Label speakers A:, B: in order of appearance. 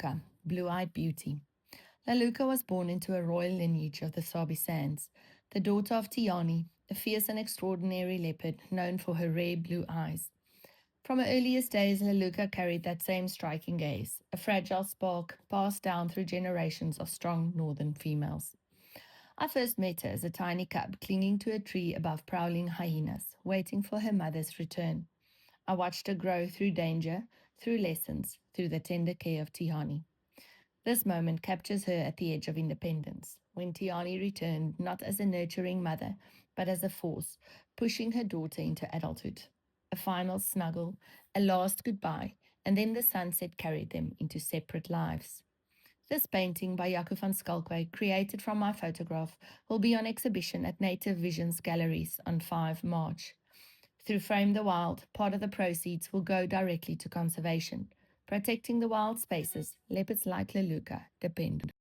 A: Leluka, blue-eyed beauty. Leluka was born into a royal lineage of the Sabi Sands, the daughter of Tiani, a fierce and extraordinary leopard known for her rare blue eyes. From her earliest days, Leluka carried that same striking gaze, a fragile spark passed down through generations of strong northern females. I first met her as a tiny cub clinging to a tree above prowling hyenas, waiting for her mother's return. I watched her grow through danger, through lessons, through the tender care of Tihani. This moment captures her at the edge of independence, when Tiani returned not as a nurturing mother, but as a force, pushing her daughter into adulthood. A final snuggle, a last goodbye, and then the sunset carried them into separate lives. This painting by Jaco van Schalkwyk, created from my photograph, will be on exhibition at Native Visions Galleries on 5 March. Through Frame the Wild, part of the proceeds will go directly to conservation. Protecting the wild spaces, leopards like Leluka depend